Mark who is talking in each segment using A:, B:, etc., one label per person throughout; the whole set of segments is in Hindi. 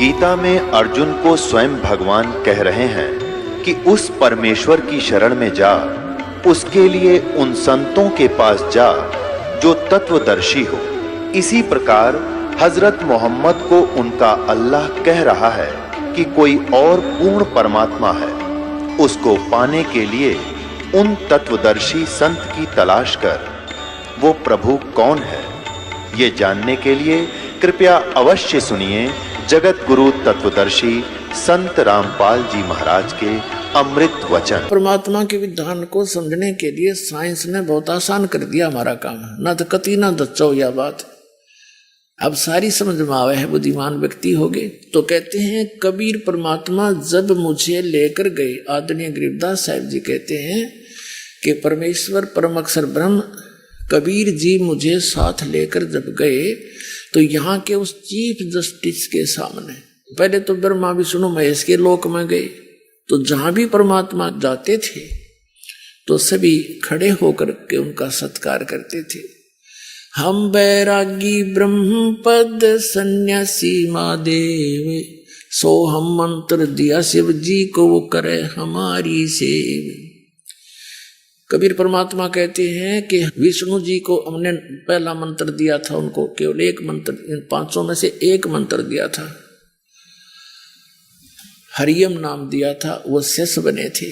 A: गीता में अर्जुन को स्वयं भगवान कह रहे हैं कि उस परमेश्वर की शरण में जा, उसके लिए उन संतों के पास जा जो तत्वदर्शी हो। इसी प्रकार हजरत मोहम्मद को उनका अल्लाह कह रहा है कि कोई और पूर्ण परमात्मा है। उसको पाने के लिए उन तत्वदर्शी संत की तलाश कर। वो प्रभु कौन है, ये जानने के लिए कृपया अवश्य सुनिए जगत गुरु तत्वदर्शी संत रामपाल जी महाराज के अमृत वचन।
B: परमात्मा के विधान को समझने के लिए साइंस ने बहुत आसान कर दिया हमारा काम। ना तो कति ना दच्चो या बात अब सारी समझ में आवे है, बुद्धिमान व्यक्ति हो गए। तो कहते हैं कबीर परमात्मा जब मुझे लेकर गए, आदरणीय गरीबदास साहिब जी कहते हैं कि परमेश्वर परम अक्षर ब्रह्म कबीर जी मुझे साथ लेकर जब गए तो यहाँ के उस चीफ जस्टिस के सामने, पहले तो ब्रह्मा विष्णु महेश के लोक में गए, तो जहां भी परमात्मा जाते थे तो सभी खड़े होकर के उनका सत्कार करते थे। हम बैरागी ब्रह्म पद सन्यासी महादेव, सो हम मंत्र दिया शिव जी को, वो करे हमारी सेव। कबीर परमात्मा कहते हैं कि विष्णु जी को हमने पहला मंत्र दिया था, उनको केवल एक मंत्र, इन 500 में से एक मंत्र दिया था, हरियम नाम दिया था, वो शिष्य बने थे।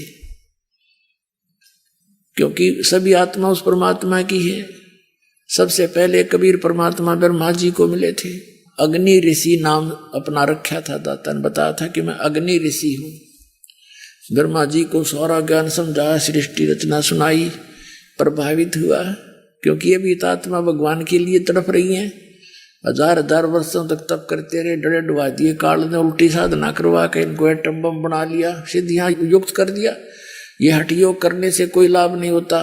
B: क्योंकि सभी आत्मा उस परमात्मा की है। सबसे पहले कबीर परमात्मा ब्रह्मा जी को मिले थे। अग्नि ऋषि नाम अपना रखा था, दाता ने बताया था कि मैं अग्नि ऋषि हूं। ब्रह्मा जी को सारा ज्ञान समझाया, सृष्टि रचना सुनाई, प्रभावित हुआ। क्योंकि ये भी आत्मा भगवान के लिए तड़प रही हैं। हजार वर्षों तक तप करते रहे, डरे डुबा दिए, काल ने उल्टी साधना करवा के इनको एटम बम बना लिया, सिद्धियां युक्त कर दिया। ये हठ योग करने से कोई लाभ नहीं होता।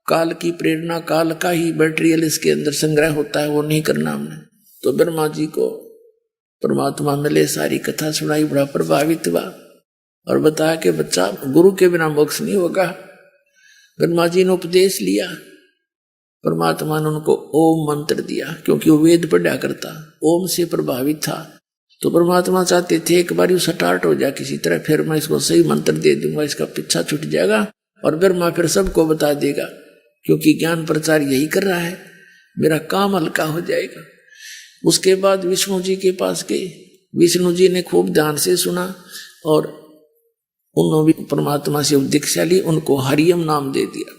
B: काल की प्रेरणा, काल का ही मटेरियल इसके अंदर संग्रह होता है, वो नहीं करना हमने। तो ब्रह्मा जी को परमात्मा मिले, सारी कथा सुनाई, बड़ा प्रभावित हुआ और बताया कि बच्चा गुरु के बिना मोक्ष नहीं होगा। ब्रह्मा जी ने उपदेश लिया, परमात्मा ने उनको ओम मंत्र दिया, क्योंकि वो वेद पढ़ा करता, ओम से प्रभावित था। तो परमात्मा चाहते थे एक बार स्टार्ट हो जाए किसी तरह, फिर मैं इसको सही मंत्र दे दूंगा, इसका पीछा छूट जाएगा और ब्रह्मा फिर सबको बता देगा, क्योंकि ज्ञान प्रचार यही कर रहा है, मेरा काम हल्का हो जाएगा। उसके बाद विष्णु जी के पास गए। विष्णु जी ने खूब ध्यान से सुना और उन्होंने भी परमात्मा से दीक्षा ली, उनको हरियम नाम दे दिया।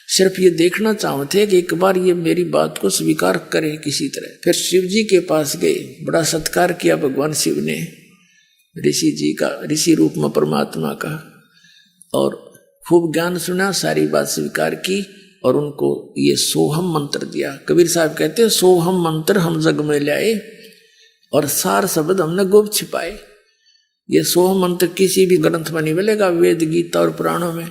B: सिर्फ ये देखना चाहते कि एक बार ये मेरी बात को स्वीकार करें किसी तरह। फिर शिव जी के पास गए, बड़ा सत्कार किया भगवान शिव ने ऋषि जी का, ऋषि रूप में परमात्मा का, और खूब ज्ञान सुना, सारी बात स्वीकार की और उनको ये सोहम मंत्र दिया। कबीर साहब कहते हैं सोहम मंत्र हम जग में लाए और सार शब्द हमने गुप्त छिपाए। ये सोहम मंत्र किसी भी ग्रंथ में नहीं मिलेगा, वेद गीता और पुराणों में।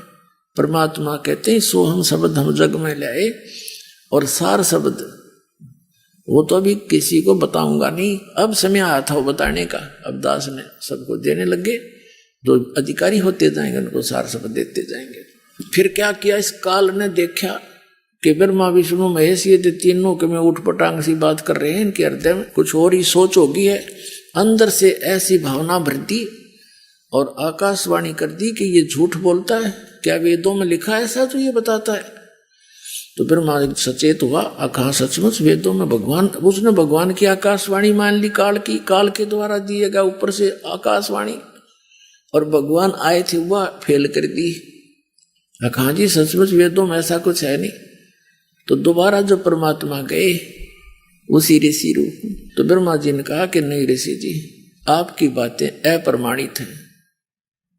B: परमात्मा कहते हैं सोहम शब्द हम जग में लाए और सार शब्द वो तो अभी किसी को बताऊंगा नहीं, अब समय आया था वो बताने का। अब दास ने सबको देने लगे, जो अधिकारी होते जाएंगे उनको सार शब्द देते जाएंगे। फिर क्या किया, इस काल ने देखा कि ब्रह्मा विष्णु महेश ये तीनों के में उठ पटांग सी बात कर रहे हैं, इनके हृदय में कुछ और ही सोच होगी है। अंदर से ऐसी भावना भर दी और आकाशवाणी कर दी कि ये झूठ बोलता है, क्या वेदों में लिखा है ऐसा जो ये बताता है? तो ब्रह्मा सचेत हुआ, कहा सचमुच वेदों में भगवान, उसने भगवान की आकाशवाणी मान ली, काल की, काल के द्वारा दिएगा ऊपर से आकाशवाणी, और भगवान आए थे वह फेल कर दी। कहा जी सचमुच वेदों में ऐसा कुछ है नहीं। तो दोबारा जो परमात्मा गए उसी ऋषि रूप में, तो ब्रह्मा जी ने कहा कि नहीं ऋषि जी, आपकी बातें अप्रमाणित हैं,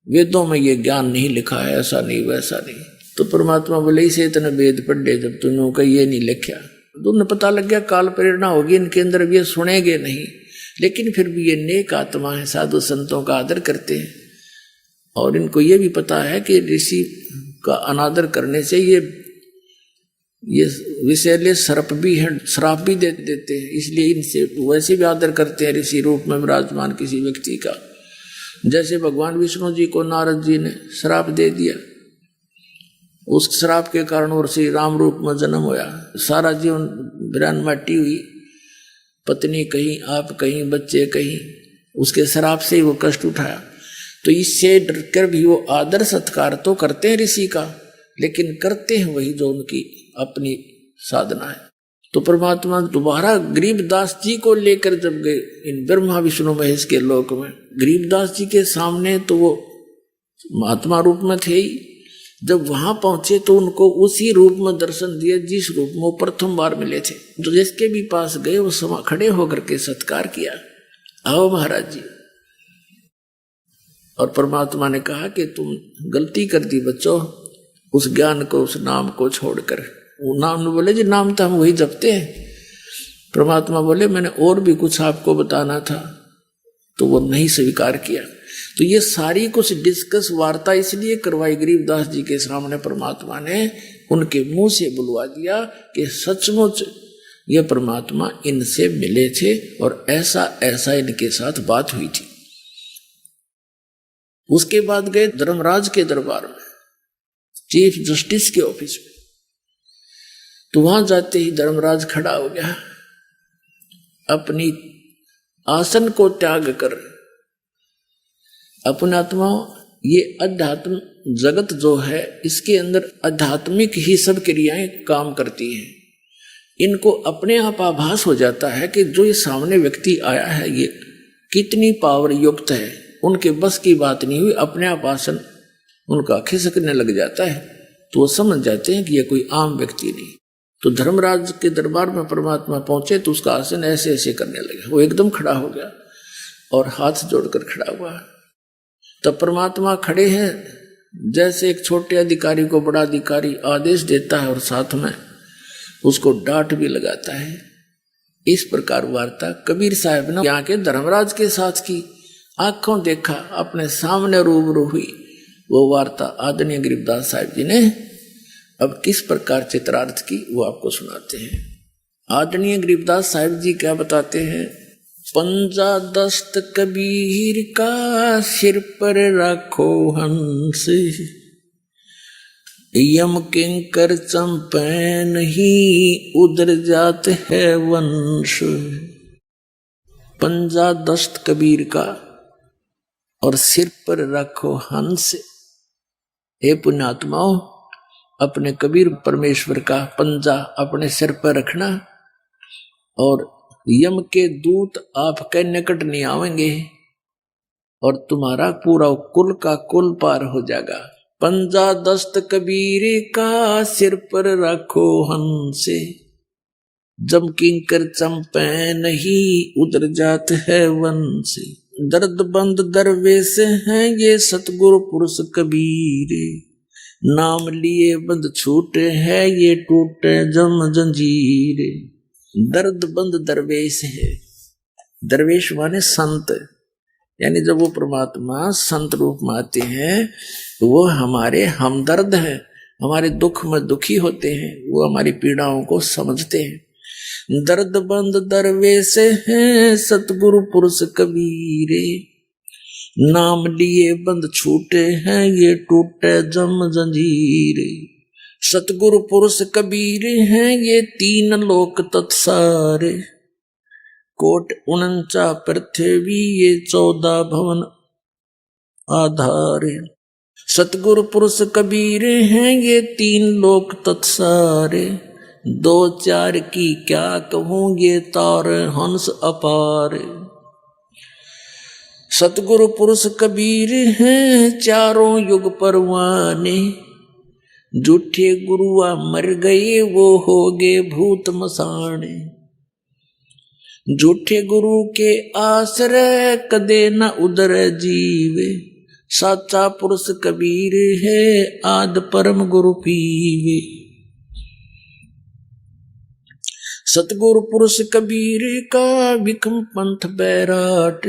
B: वेदों में ये ज्ञान नहीं लिखा है, ऐसा नहीं वैसा नहीं। तो परमात्मा बोले इसे इतने वेद पढ़े जब तुमने का ये नहीं लिखा, तो उन्हें पता लग गया काल प्रेरणा होगी इनके अंदर, ये सुनेंगे नहीं। लेकिन फिर भी ये नेक आत्मा है, साधु संतों का आदर करते हैं और इनको ये भी पता है कि ऋषि का अनादर करने से ये विषैले सर्प भी है, श्राप भी दे देते हैं, इसलिए इनसे वैसे भी आदर करते हैं ऋषि रूप में विराजमान किसी व्यक्ति का। जैसे भगवान विष्णु जी को नारद जी ने श्राप दे दिया, उस श्राप के कारण और श्री राम रूप में जन्म होया, सारा जीवन वीरान माटी हुई, पत्नी कहीं, आप कहीं, बच्चे कहीं, उसके शराब से ही वो कष्ट उठाया। तो इससे डरकर भी वो आदर सत्कार तो करते हैं ऋषि का, लेकिन करते हैं वही जो उनकी अपनी साधना है। तो परमात्मा दोबारा गरीबदास जी को लेकर जब गए इन ब्रह्मा विष्णु महेश के लोक में, गरीबदास जी के सामने तो वो महात्मा रूप में थे ही। जब वहां पहुंचे तो उनको उसी रूप में दर्शन दिए जिस रूप में वो प्रथम बार मिले थे। तो जिसके भी पास गए वो खड़े होकर के सत्कार किया, आओ महाराज जी। और परमात्मा ने कहा कि तुम गलती कर दी बच्चों, उस ज्ञान को उस नाम को छोड़कर। वो नाम बोले जी नाम तो हम वही जपते हैं। परमात्मा बोले मैंने और भी कुछ आपको बताना था, तो वो नहीं स्वीकार किया। तो ये सारी कुछ डिस्कस वार्ता इसलिए करवाई गरीबदास जी के सामने, परमात्मा ने उनके मुंह से बुलवा दिया कि सचमुच ये परमात्मा इनसे मिले थे और ऐसा ऐसा इनके साथ बात हुई थी। उसके बाद गए धर्मराज के दरबार में, चीफ जस्टिस के ऑफिस में। तो वहां जाते ही धर्मराज खड़ा हो गया, अपनी आसन को त्याग कर। अपने आत्मा, ये अध्यात्म जगत जो है इसके अंदर आध्यात्मिक ही सब क्रियाएं काम करती हैं। इनको अपने आप आभास हो जाता है कि जो ये सामने व्यक्ति आया है ये कितनी पावर युक्त है। उनके बस की बात नहीं हुई, अपने आप आसन उनका खिसकने लग जाता है, तो वो समझ जाते हैं कि ये कोई आम व्यक्ति नहीं। तो धर्मराज के दरबार में परमात्मा पहुंचे तो उसका आसन ऐसे ऐसे करने लगे। वो एकदम खड़ा हो गया और हाथ जोड़कर खड़ा हुआ। तब परमात्मा खड़े हैं जैसे एक छोटे अधिकारी को बड़ा अधिकारी आदेश देता है और साथ में उसको डांट भी लगाता है। इस प्रकार वार्ता कबीर साहब ने यहाँ के धर्मराज के साथ की, आंखों देखा, अपने सामने रूबरू हुई। वो वार्ता आदरणीय गरीबदास साहब जी ने अब किस प्रकार चित्रार्थ की वो आपको सुनाते हैं। आदरणीय गरीबदास साहब जी क्या बताते हैं। पंजा दस्त कबीर का सिर पर रखो हंस, यम किंकर चंपैन ही उधर जात है वंश। पंजा दस्त कबीर का और सिर पर रखो हंस। हे पुण्यात्माओं, अपने कबीर परमेश्वर का पंजा अपने सिर पर रखना और यम के दूत आपके निकट नहीं आवेंगे और तुम्हारा पूरा कुल का कुल पार हो जाएगा। पंजा दस्त कबीर का सिर पर रखो हंसे, जम किंकर चंपे नहीं उधर जात है वंश। दर्द बंद दरवेश हैं ये सतगुरु पुरुष कबीर, नाम लिए बंद छूटे है ये टूटे जम जंजीर। दर्द बंद दरवेश है, दरवेश माने संत, यानी जब वो परमात्मा संत रूप में आते हैं वो हमारे हमदर्द हैं, हमारे दुख में दुखी होते हैं, वो हमारी पीड़ाओं को समझते हैं। दर्द बंद दरवेश हैं सतगुरु पुरुष कबीरे, नाम लिए बंद छूटे हैं ये टूटे जम जंजीरे। सतगुरु पुरुष कबीर हैं ये 3 लोक तत्सारे, कोट 49 पृथ्वी ये 14 भवन आधारे। सतगुरु पुरुष कबीर हैं ये 3 लोक तत्सारे, 2-4 की क्या कहूं ये तार हंस अपारे। सतगुरु पुरुष कबीर हैं 4 युग परवाने, झूठे गुरुआ मर गए वो हो गए भूत मसाने। झूठे गुरु के आश्रय कदे न उदर जीवे, साचा पुरुष कबीर है आद परम गुरु पीवे। सतगुरु पुरुष कबीर का विकम पंथ बैराट,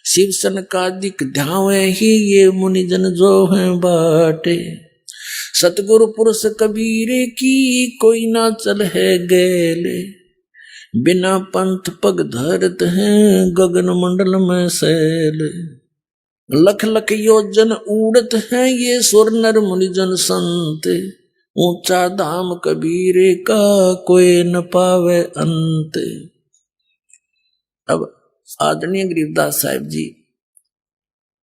B: शिव सन का दिक ध्यावे ही ये मुनिजन जो है बाटे। सतगुरु पुरुष कबीर की कोई ना चल है गेले, बिना पंथ पग धरत हैं गगन मंडल में सैल। लख लख योजन उड़त हैं ये सुर नर मुनिजन संत, ऊंचा धाम कबीर का कोई न पावे अंत। अब आदरणीय गरीबदास साहिब जी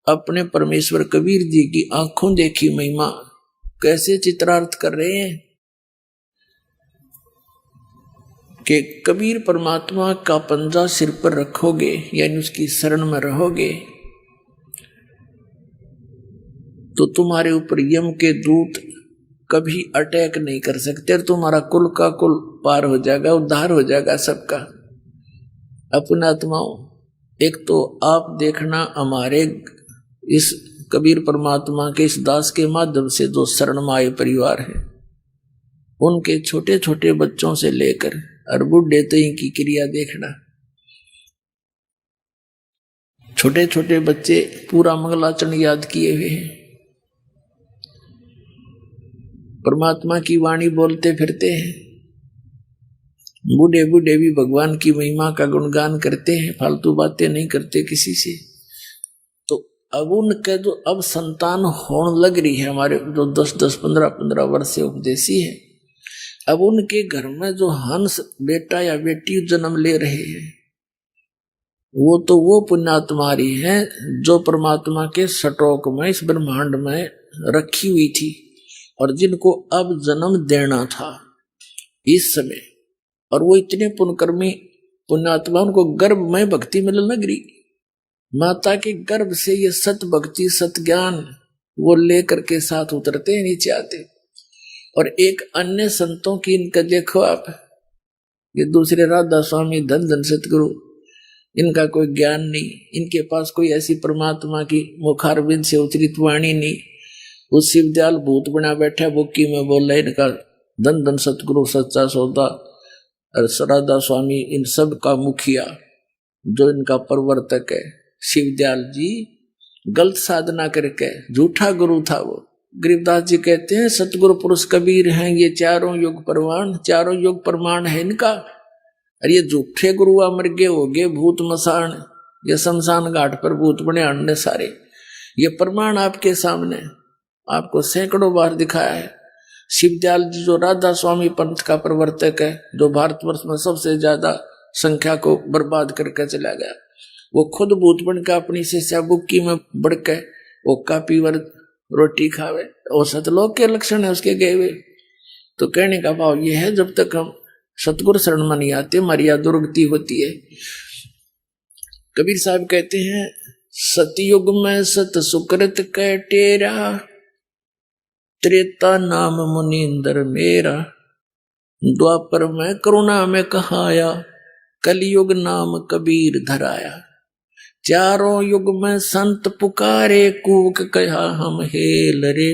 B: अपने परमेश्वर कबीर जी की आंखों देखी महिमा कैसे चित्रार्थ कर रहे हैं कि कबीर परमात्मा का पंजा सिर पर रखोगे यानी उसकी शरण में रहोगे तो तुम्हारे ऊपर यम के दूत कभी अटैक नहीं कर सकते और तुम्हारा कुल का कुल पार हो जाएगा, उद्धार हो जाएगा सबका। अपने आत्माओं, एक तो आप देखना हमारे इस कबीर परमात्मा के इस दास के माध्यम से जो शरण में आए परिवार है, उनके छोटे छोटे बच्चों से लेकर और बुढ़े तई की क्रिया देखना। छोटे छोटे बच्चे पूरा मंगलाचरण याद किए हुए हैं, परमात्मा की वाणी बोलते फिरते हैं। बूढ़े बूढ़े भी भगवान की महिमा का गुणगान करते हैं, फालतू बातें नहीं करते किसी से। तो अब उनके जो अब संतान होने लग रही है, हमारे जो 10-10, 15-15 वर्ष से उपदेशी है, अब उनके घर में जो हंस बेटा या बेटी जन्म ले रहे हैं, वो तो वो पुण्यात्मा रही है जो परमात्मा के सटोक में इस ब्रह्मांड में रखी हुई थी और जिनको अब जन्म देना था इस समय। और वो इतने पुण्यकर्मी पुण्यात्मा, उनको गर्भ में भक्ति मिलने लग रही। माता के गर्भ से ये सत भक्ति सत ज्ञान वो लेकर के साथ उतरते हैं, नीचे आते। और एक अन्य संतों की इनका देखो आप, ये दूसरे राधा स्वामी धन धन सतगुरु, इनका कोई ज्ञान नहीं, इनके पास कोई ऐसी परमात्मा की मुखारबिंद से उतरित वाणी नहीं। वो शिवदयाल भूत बना बैठा, बुक्की में बोल रहे इनका धन धन सतगुरु सच्चा सौदा। और राधा स्वामी इन सब का मुखिया जो इनका प्रवर्तक है शिवदयाल जी, गलत साधना करके झूठा गुरु था वो। गरीबदास जी कहते हैं सतगुरु पुरुष कबीर हैं ये चारों युग प्रमाण, चारों युग प्रमाण है इनका। और ये झूठे गुरु अमर गे हो गए भूत मसान, ये शमशान घाट पर भूत बने अन्य सारे। ये प्रमाण आपके सामने आपको सैकड़ों बार दिखाया है। शिवदयाल जी जो राधा स्वामी पंथ का प्रवर्तक है, जो भारतवर्ष में सबसे ज्यादा संख्या को बर्बाद करके चला गया, वो खुद भूत बन का अपनी शिष्या बुक्की में बढ़ के वो कापीवर रोटी खावे, और सतलोक के लक्षण है उसके गए हुए। तो कहने का भाव ये है, जब तक हम सतगुरु शरण में नहीं आते हमारी दुर्गति होती है। कबीर साहब कहते हैं सतयुग में सत सुकृत कै टेरा, त्रेता नाम मुनींद्र मेरा, द्वापर में करुणा में कहाया, कलयुग नाम कबीर धराया। चारों युग में संत पुकारे, कूक कहा हम हेल रे,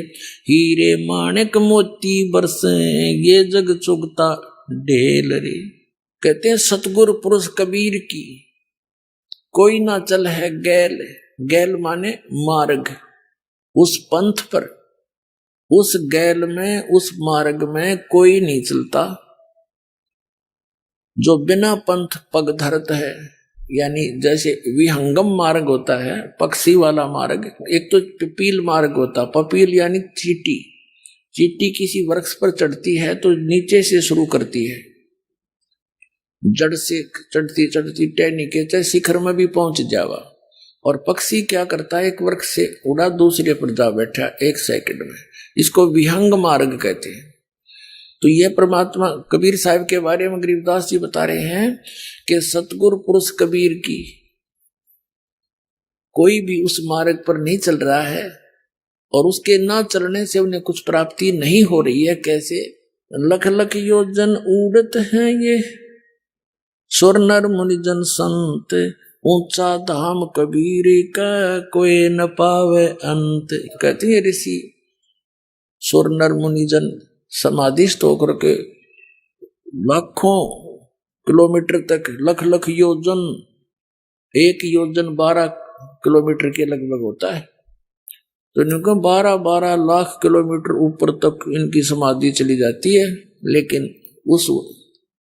B: हीरे माणिक मोती बरसे, ये जग चुगता ढेल रे। कहते हैं सतगुरु पुरुष कबीर की कोई ना चल है गैल, गैल माने मार्ग, उस पंथ पर, उस गैल में, उस मार्ग में कोई नहीं चलता जो बिना पंथ पग धरत है। यानी जैसे विहंगम मार्ग होता है, पक्षी वाला मार्ग, एक तो पिपील मार्ग होता, पपील यानी चींटी, चींटी किसी वृक्ष पर चढ़ती है तो नीचे से शुरू करती है, जड़ से चढ़ती चढ़ती टहनी के चाहे शिखर में भी पहुंच जावा। और पक्षी क्या करता है, एक वृक्ष से उड़ा दूसरे पर जा बैठा 1 सेकंड में, इसको विहंग मार्ग कहते हैं। तो यह परमात्मा कबीर साहब के बारे में गरीबदास जी बता रहे हैं कि सतगुरु पुरुष कबीर की कोई भी उस मार्ग पर नहीं चल रहा है और उसके ना चलने से उन्हें कुछ प्राप्ति नहीं हो रही है। कैसे? लख लख योजन उड़त हैं ये सुर नर मुनिजन संत, ऊंचा धाम कबीर का कोई न पावे अंत। कहते हैं ऋषि सुर नर मुनिजन समाधिस्थ होकर के लाखों किलोमीटर तक, लख लख योजन, 1 योजन 12 किलोमीटर के लगभग होता है, तो इनको 12-12 लाख किलोमीटर ऊपर तक इनकी समाधि चली जाती है। लेकिन उस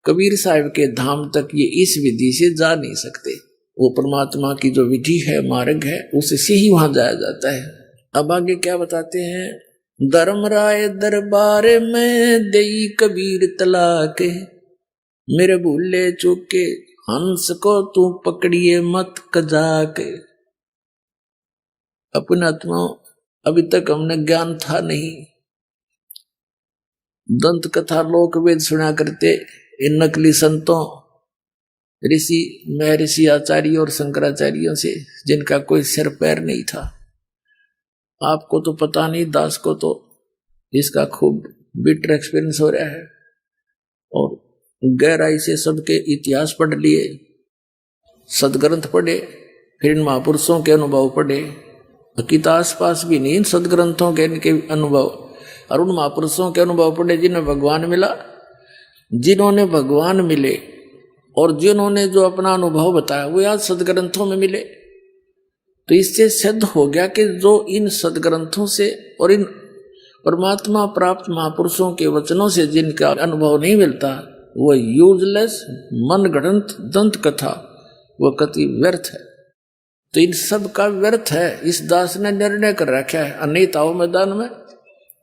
B: कबीर साहब के धाम तक ये इस विधि से जा नहीं सकते। वो परमात्मा की जो विधि है, मार्ग है, उससे ही वहां जाया जाता है। अब आगे क्या बताते हैं, धर्मराय दरबार में देई कबीर तलाक, मेरे भूले चूके हंस को तू पकड़िए मत कजाक। अपने आत्मा अभी तक हमने ज्ञान था नहीं, दंत कथा लोक वेद सुना करते इन नकली संतों, ऋषि महर्षि आचार्य और शंकराचार्यों से, जिनका कोई सिर पैर नहीं था। आपको तो पता नहीं, दास को तो इसका खूब बिटर एक्सपीरियंस हो रहा है और गहराई से सबके इतिहास पढ़ लिए, सदग्रंथ पढ़े, फिर इन महापुरुषों के अनुभव पढ़े। गीता आसपास भी नहीं, इन सदग्रंथों के इनके अनुभव और उन महापुरुषों के अनुभव पढ़े जिन्हें भगवान मिला, जिन्होंने भगवान मिले और जिन्होंने जो अपना अनुभव बताया वो आज सदग्रंथों में मिले। तो इससे सिद्ध हो गया कि जो इन सदग्रंथों से और इन परमात्मा प्राप्त महापुरुषों के वचनों से जिनका अनुभव नहीं मिलता, वो यूजलेस मनगढ़ंत दंत कथा वो कति व्यर्थ है। तो इन सब का व्यर्थ है। इस दास ने निर्णय कर रखा है, अनेताओं मैदान में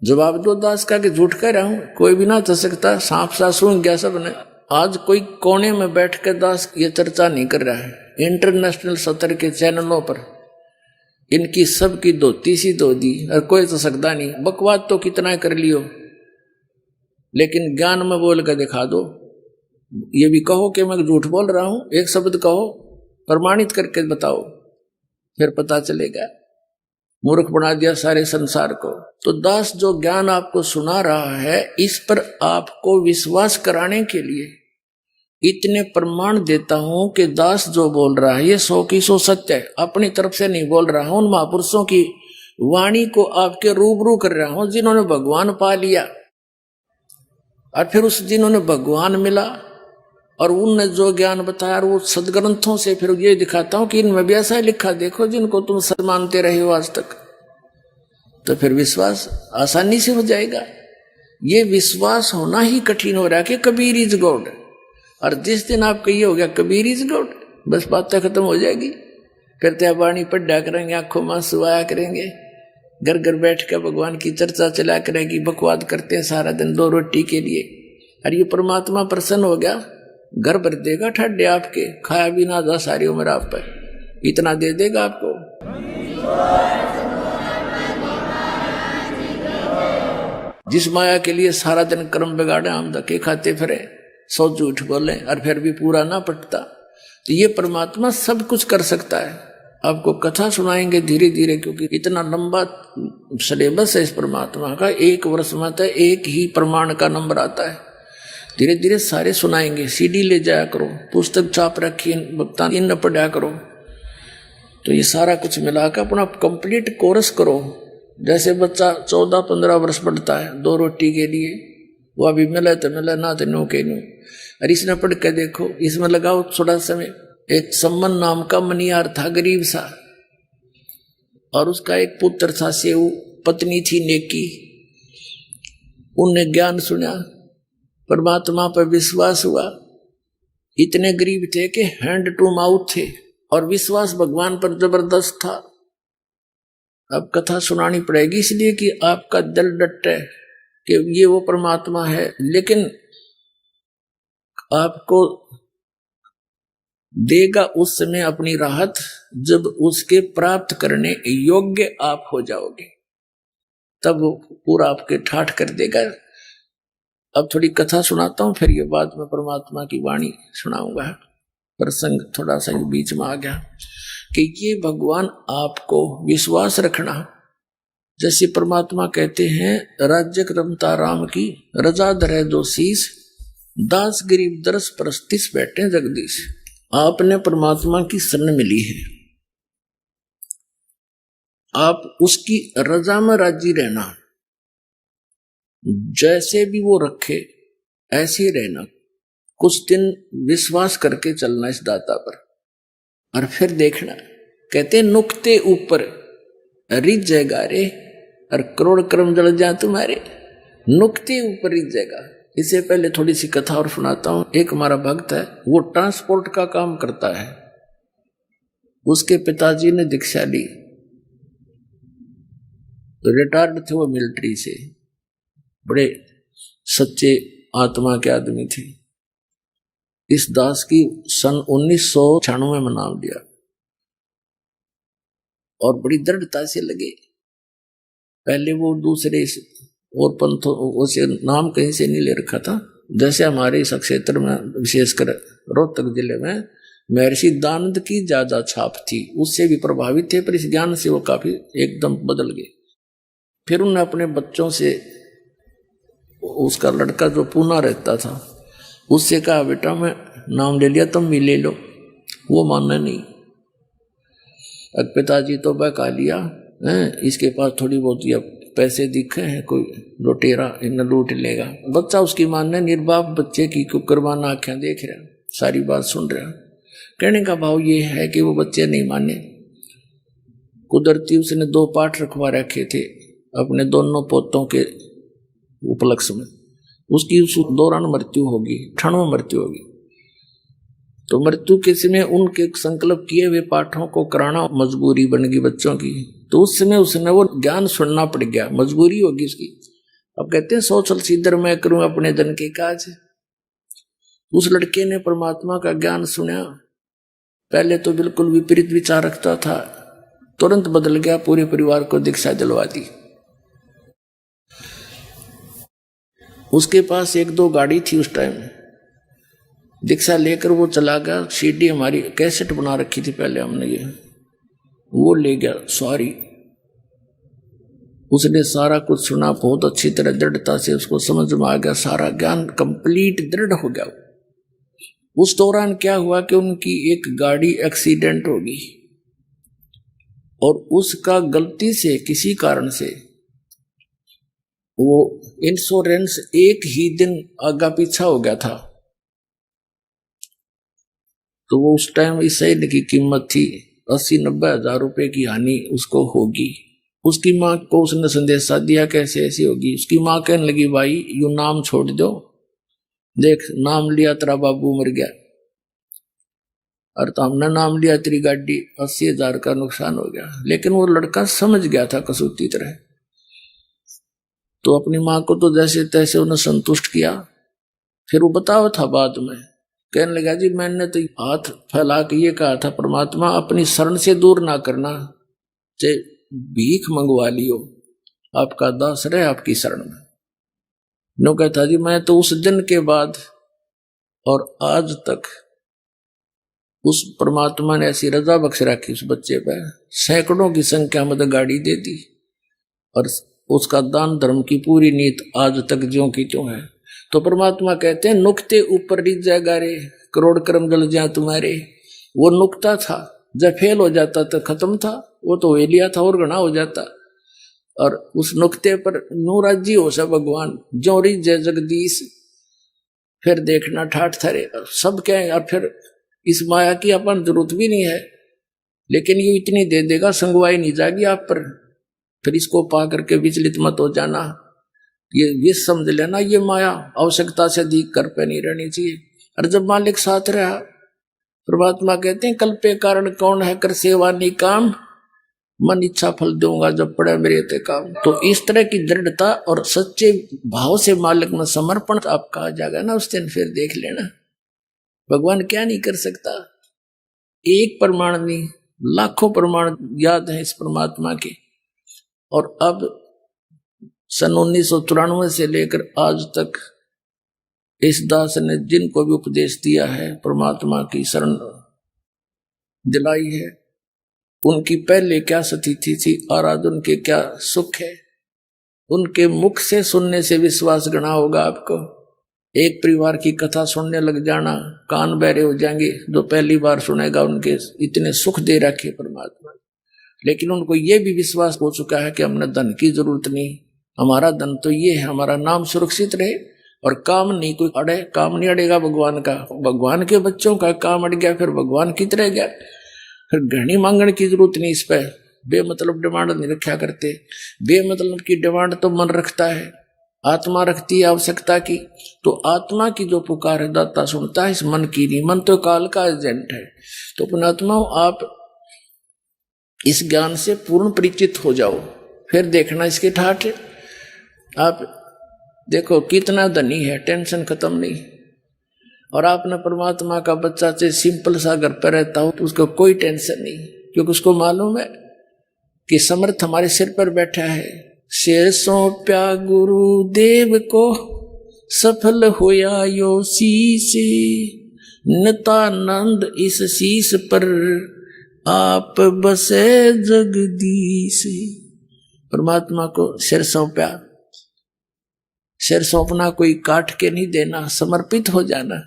B: जवाब दो दास का कि झूठ कह रहा हूं, कोई भी ना था सकता, सांप सा सूंघ गया सबने। आज कोई कोने में बैठ कर दास ये चर्चा नहीं कर रहा है। इंटरनेशनल स्तर के चैनलों पर इनकी सबकी धोती सी धो दी और कोई तो सकता नहीं। बकवाद तो कितना कर लियो, लेकिन ज्ञान में बोल कर दिखा दो। ये भी कहो कि मैं झूठ बोल रहा हूं, एक शब्द कहो, प्रमाणित करके बताओ, फिर पता चलेगा। मूर्ख बना दिया सारे संसार को। तो दास जो ज्ञान आपको सुना रहा है, इस पर आपको विश्वास कराने के लिए इतने प्रमाण देता हूं कि दास जो बोल रहा है ये 100 की 100 सत्य है। अपनी तरफ से नहीं बोल रहा हूं, उन महापुरुषों की वाणी को आपके रूबरू कर रहा हूं जिन्होंने भगवान पा लिया और फिर उस जिन्होंने भगवान मिला और उनने जो ज्ञान बताया वो सदग्रंथों से फिर ये दिखाता हूं कि इनमें भी ऐसा ही लिखा, देखो जिनको तुम सच मानते रहे हो आज तक। तो फिर विश्वास आसानी से हो जाएगा। ये विश्वास होना ही कठिन हो रहा है कि कबीर इज गॉड। और जिस दिन आपको ये हो गया कबीर इज गॉड, बस बातें खत्म हो जाएगी। फिर त्या वाणी पढ़ा करेंगे, आंखों में आंसू आया करेंगे, घर घर बैठ कर भगवान की चर्चा चला करेगी। बकवाद करते हैं सारा दिन 2 रोटी के लिए। और ये परमात्मा प्रसन्न हो गया, घर भर देगा ठड्डे आपके, खाया भी ना जा सारी उम्र आप पर, इतना दे देगा आपको। जिस माया के लिए सारा दिन कर्म बिगाड़े, हम धक्के खाते फिरे, 100 झूठ बोले और फिर भी पूरा ना पटता। तो ये परमात्मा सब कुछ कर सकता है। आपको कथा सुनाएंगे धीरे धीरे, क्योंकि इतना लंबा सिलेबस है इस परमात्मा का। 1 वर्ष में तो एक ही प्रमाण का नंबर आता है। धीरे धीरे सारे सुनाएंगे। CD ले जाया करो, पुस्तक छाप रखी भक्तान इन पढ़ा करो। तो ये सारा कुछ मिलाकर अपना कंप्लीट कोर्स करो। जैसे बच्चा 14-15 वर्ष पढ़ता है 2 रोटी के लिए, वो अभी मिले तो मिले, ना तो नो के नो। और इसने पढ़ के देखो, इसमें लगाओ थोड़ा समय। एक सम्मन नाम का मनियार था, गरीब सा, और उसका एक पुत्र था सेऊ, पत्नी थी नेकी। उनने ज्ञान सुना, परमात्मा पर विश्वास हुआ। इतने गरीब थे कि हैंड टू माउथ थे और विश्वास भगवान पर जबरदस्त था। अब कथा सुनानी पड़ेगी इसलिए कि आपका दिल डटे कि ये वो परमात्मा है, लेकिन आपको देगा उस समय अपनी राहत जब उसके प्राप्त करने योग्य आप हो जाओगे, तब वो पूरा आपके ठाठ कर देगा। अब थोड़ी कथा सुनाता हूं, फिर ये बाद में परमात्मा की वाणी सुनाऊंगा। प्रसंग थोड़ा सा बीच में आ गया कि ये भगवान आपको विश्वास रखना। जैसे परमात्मा कहते हैं, राज्य रमता राम की रजा धरे दो शीस, दास गरीब दरस परस्तिस बैठे जगदीश। आपने परमात्मा की शरण मिली है, आप उसकी रजा में राजी रहना। जैसे भी वो रखे ऐसे ही रहना। कुछ दिन विश्वास करके चलना इस दाता पर, और फिर देखना। कहते नुक्ते ऊपर रिझ जाएगा रे, और करोड़ कर्म जल जा तुम्हारे। नुक्ते ऊपर रिझ जाएगा। इससे पहले थोड़ी सी कथा और सुनाता हूं। एक हमारा भक्त है, वो ट्रांसपोर्ट का काम करता है। उसके पिताजी ने दीक्षा ली, तो रिटायर्ड थे वो मिलिट्री से, बड़े सच्चे आत्मा के आदमी थे। इस दास की सन 1996 में नाम लिया और बड़ी दृढ़ता से लगे। पहले वो दूसरे और पंथों से नाम कहीं से नहीं ले रखा था। जैसे हमारे इस क्षेत्र में विशेषकर रोहतक जिले में महर्षि दानंद की ज्यादा छाप थी, उससे भी प्रभावित थे, पर इस ज्ञान से वो काफी एकदम बदल गए। फिर उन्होंने अपने बच्चों से, उसका लड़का जो पूना रहता था उससे कहा बेटा मैं नाम ले लिया तुम भी ले लो। वो मानना नहीं। अब पिताजी तो बहका लिया है, इसके पास थोड़ी बहुत या पैसे दिखे हैं, कोई लुटेरा इन लूट लेगा। बच्चा उसकी मानना, निर्बाप बच्चे की कुकरबान आंखें देख रहा, सारी बात सुन रहा। कहने का भाव ये है कि वो बच्चे नहीं माने। कुदरती उसने 2 पाठ रखवा रखे थे अपने दोनों पोतों के उपलक्ष्य में। उसकी उस दौरान मृत्यु होगी, क्षण में मृत्यु होगी। तो मृत्यु के समय उनके संकल्प किए हुए पाठों को कराना मजबूरी बन गई बच्चों की। तो उस समय उसने वो ज्ञान सुनना पड़ गया, मजबूरी होगी उसकी। अब कहते हैं सोचल सीधर मैं करूं अपने धन के काज। उस लड़के ने परमात्मा का ज्ञान सुना। पहले तो बिल्कुल विपरीत विचार रखता था, तुरंत बदल गया, पूरे परिवार को दीक्षा दिलवा दी। उसके पास 1-2 गाड़ी थी उस टाइम। दीक्षा लेकर वो चला गया। सीडी हमारी कैसेट बना रखी थी पहले हमने, ये वो ले गया सॉरी। उसने सारा कुछ सुना, बहुत अच्छी तरह दृढ़ता से उसको समझ में आ गया, सारा ज्ञान कंप्लीट दृढ़ हो गया। उस दौरान क्या हुआ कि उनकी एक गाड़ी एक्सीडेंट हो गई और उसका गलती से किसी कारण से वो इंश्योरेंस एक ही दिन आगा पीछा हो गया था। तो वो उस टाइम इस शहर की कीमत थी 80-90 हजार रुपए की हानि उसको होगी। उसकी माँ को उसने संदेशा दिया कैसे ऐसी होगी। उसकी माँ कहने लगी भाई यू नाम छोड़ दो, देख नाम लिया तेरा बाबू मर गया, और तो हमने नाम लिया तेरी गाड़ी 80,000 का नुकसान हो गया। लेकिन वो लड़का समझ गया था कसूती तरह। तो अपनी माँ को तो जैसे तैसे उन्हें संतुष्ट किया। फिर वो बतावा था बाद में, कहने लगा जी मैंने तो हाथ फैला के ये कहा था परमात्मा अपनी शरण से दूर ना करना, चाहे भीख मंगवा लियो, आपका दास रहे आपकी शरण में। नो कहता जी मैं तो उस दिन के बाद और आज तक उस परमात्मा ने ऐसी रजा बख्श रखी उस बच्चे पे, सैकड़ों की संख्या में तो गाड़ी दे दी, और उसका दान धर्म की पूरी नीत आज तक ज्यों की त्यों है। तो परमात्मा कहते हैं नुक्ते ऊपर रिझ जाएगा रे, करोड़ कर्म जल जाए तुम्हारे। वो नुक्ता था, जब फेल हो जाता तो खत्म था, वो तो वे लिया था और गणा हो जाता। और उस नुक्ते पर नो राजी हो सा भगवान, ज्यों रिझ जय जगदीश, फिर देखना ठाठ थरे सब क्या है। और फिर इस माया की अपन जरूरत भी नहीं है, लेकिन ये इतनी दे देगा संगवाई नहीं जाएगी आप पर। फिर इसको पा करके विचलित मत हो जाना, ये समझ लेना ये माया आवश्यकता से अधिक कर पे नहीं रहनी चाहिए। और जब मालिक साथ रहा, परमात्मा कहते हैं कल पे कारण कौन है कर सेवा नहीं काम, मन इच्छा फल दूंगा जब पड़े मेरे ते काम। तो इस तरह की दृढ़ता और सच्चे भाव से मालिक में समर्पण आपका आ जाएगा ना उस दिन, फिर देख लेना भगवान क्या नहीं कर सकता। एक प्रमाण नहीं लाखों प्रमाण याद है इस परमात्मा के। और अब सन 1994 से लेकर आज तक इस दास ने जिनको भी उपदेश दिया है, परमात्मा की शरण दिलाई है, उनकी पहले क्या स्थिति थी और आज उनके क्या सुख है, उनके मुख से सुनने से विश्वास गणा होगा आपको। एक परिवार की कथा सुनने लग जाना, कान बहरे हो जाएंगे। जो पहली बार सुनेगा उनके इतने सुख दे रखे परमात्मा। लेकिन उनको ये भी विश्वास हो चुका है कि हमने धन की जरूरत नहीं, हमारा धन तो ये है हमारा नाम सुरक्षित रहे और काम नहीं कोई अड़े। काम नहीं अड़ेगा भगवान का, भगवान के बच्चों का काम अड़ गया फिर भगवान की तरह गया। फिर घनी मांगने की जरूरत नहीं, इस पर बेमतलब डिमांड नहीं रखा करते। बेमतलब की डिमांड तो मन रखता है, आत्मा रखती है आवश्यकता की। तो आत्मा की जो पुकार है दाता सुनता है, इस मन की नहीं। मन तो काल का एजेंट है। तो पुणात्मा आप इस ज्ञान से पूर्ण परिचित हो जाओ, फिर देखना इसके ठाठ। आप देखो कितना धनी है, टेंशन खत्म नहीं। और आपने परमात्मा का बच्चा चाहे सिंपल सा घर पर रहता हो तो उसको कोई टेंशन नहीं, क्योंकि उसको मालूम है कि समर्थ हमारे सिर पर बैठा है। शेर सौंप्या गुरुदेव को सफल होया यो शीश, नितानंद इस शीश पर आप बसे जगदीश। परमात्मा को सिर सौंपा। सिर सौंपना कोई काट के नहीं देना, समर्पित हो जाना।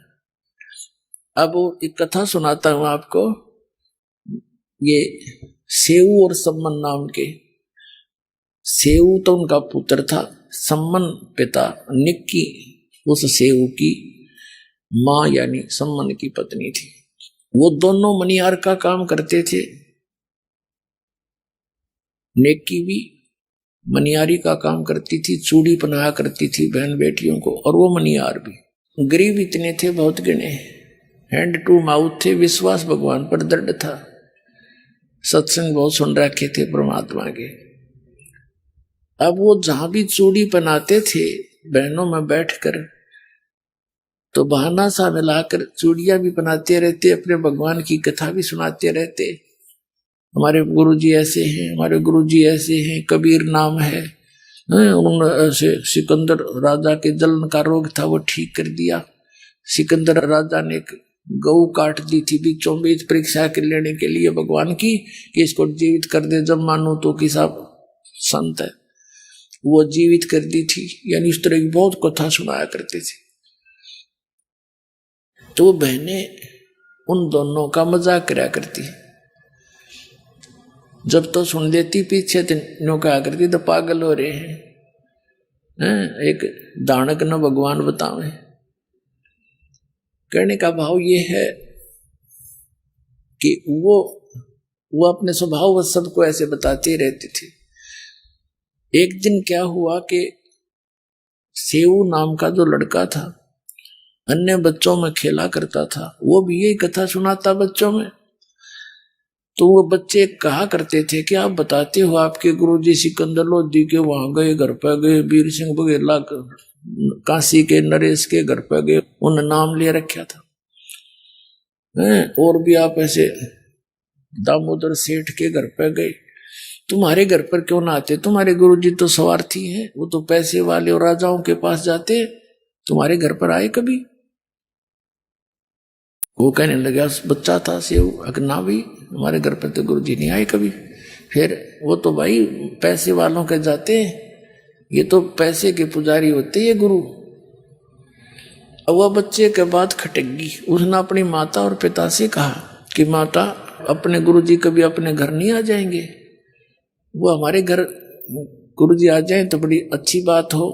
B: अब वो एक कथा सुनाता हूं आपको। ये सेऊ और सम्मन नाम के, सेऊ तो उनका पुत्र था, सम्मन पिता, निक्की उस सेऊ की माँ यानी सम्मन की पत्नी थी। वो दोनों मनियार का काम करते थे। निक्की भी मनियारी का काम करती थी, चूड़ी पहनाया करती थी बहन बेटियों को, और वो मनियार भी। गरीब इतने थे बहुत गिने, हैंड टू माउथ थे, विश्वास भगवान पर दृढ़ था, सत्संग बहुत सुन रखे थे परमात्मा के। अब वो जहां भी चूड़ी पहनाते थे बहनों में बैठकर, तो बहाना सा मिलाकर चूड़ियां भी पहनाते रहते, अपने भगवान की कथा भी सुनाते रहते। हमारे गुरुजी ऐसे हैं, हमारे गुरुजी ऐसे हैं, कबीर नाम है, उन्होंने ऐसे सिकंदर राजा के जलन का रोग था वो ठीक कर दिया। सिकंदर राजा ने एक गऊ काट दी थी बीचों बीच परीक्षा के लेने के लिए भगवान की, कि इसको जीवित कर दे, जब मानो तो कि साहब संत है, वो जीवित कर दी थी। यानी इस तरह की बहुत कथा सुनाया करते थे। तो बहनें उन दोनों का मजाक करा करती, जब तो सुन लेती पीछे तीनों कहा करती तो पागल हो रहे हैं, एक दानक न भगवान बतावे। कहने का भाव ये है कि वो अपने स्वभाव व सबको ऐसे बताते रहते थे। एक दिन क्या हुआ कि सेऊ नाम का जो लड़का था अन्य बच्चों में खेला करता था, वो भी यही कथा सुनाता बच्चों में। तो वो बच्चे कहा करते थे कि आप बताते हो आपके गुरुजी सिकंदर लोधी के वहां गए, घर पर गए, वीर सिंह बघेला काशी के नरेश के घर पर गए, उन नाम ले रखा था। और भी आप ऐसे दामोदर सेठ के घर पर गए, तुम्हारे घर पर क्यों ना आते? तुम्हारे गुरुजी तो स्वार्थी हैं, वो तो पैसे वाले और राजाओं के पास जाते, तुम्हारे घर पर आए कभी? वो कहने लगा बच्चा था सेऊ, ना भी हमारे घर पर तो गुरुजी नहीं आए कभी। फिर वो तो भाई पैसे वालों के जाते हैं, ये तो पैसे के पुजारी होते ये गुरु। अब वह बच्चे के बाद खटक गई। उसने अपनी माता और पिता से कहा कि माता, अपने गुरुजी कभी अपने घर नहीं आ जाएंगे? वो हमारे घर गुरुजी आ जाएं तो बड़ी अच्छी बात हो।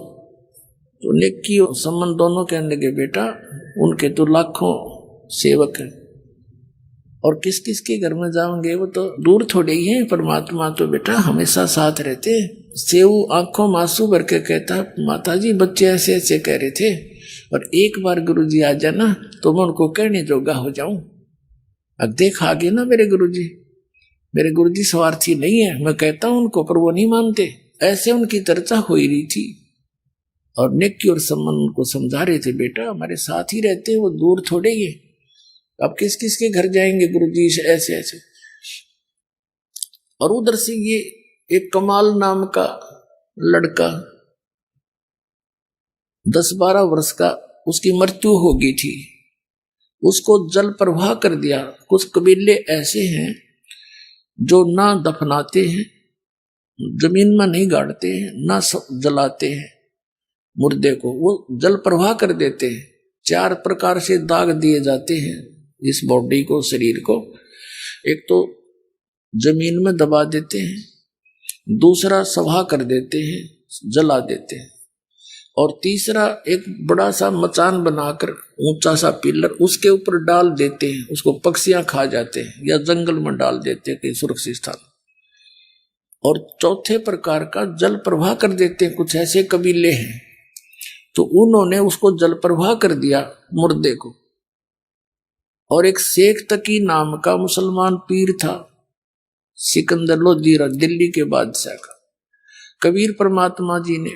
B: तो नेकी और सम्मान दोनों कहने लगे बेटा, उनके तो लाखों सेवक है और किस किस के घर में जाओगे, वो तो दूर थोड़े ही हैं, परमात्मा तो बेटा हमेशा साथ रहते। सेऊ आंखों मासूं भर के कहता, माता जी बच्चे ऐसे ऐसे कह रहे थे, और एक बार गुरुजी आ जाना तो मैं उनको कहने जोगा हो जाऊं। अब देख आ गए ना मेरे गुरुजी स्वार्थी नहीं है, मैं कहता हूं उनको पर वो नहीं मानते। ऐसे उनकी चर्चा हो रही थी और नेकी और सम्मान उनको समझा रहे थे, बेटा हमारे साथ ही रहते हैं, वो दूर थोड़े ही है, अब किस किस के घर जाएंगे गुरुजी से ऐसे ऐसे। और उधर से ये एक कमाल नाम का लड़का 10-12 वर्ष का, उसकी मृत्यु हो गई थी, उसको जल प्रवाह कर दिया। कुछ कबीले ऐसे हैं जो ना दफनाते हैं, जमीन में नहीं गाड़ते हैं, ना जलाते हैं मुर्दे को, वो जल प्रवाह कर देते हैं। 4 प्रकार से दाग दिए जाते हैं इस बॉडी को, शरीर को। एक तो जमीन में दबा देते हैं, दूसरा सभा कर देते हैं, जला देते हैं, और तीसरा एक बड़ा सा मचान बनाकर ऊंचा सा पिलर उसके ऊपर डाल देते हैं, उसको पक्षियां खा जाते हैं, या जंगल में डाल देते हैं कहीं सुरक्षित स्थान। और चौथे प्रकार का जल प्रवाह कर देते हैं। कुछ ऐसे कबीले हैं तो उन्होंने उसको जल प्रवाह कर दिया मुर्दे को। और एक शेख तकी नाम का मुसलमान पीर था, सिकंदर लोधी दिल्ली के बादशाह का। कबीर परमात्मा जी ने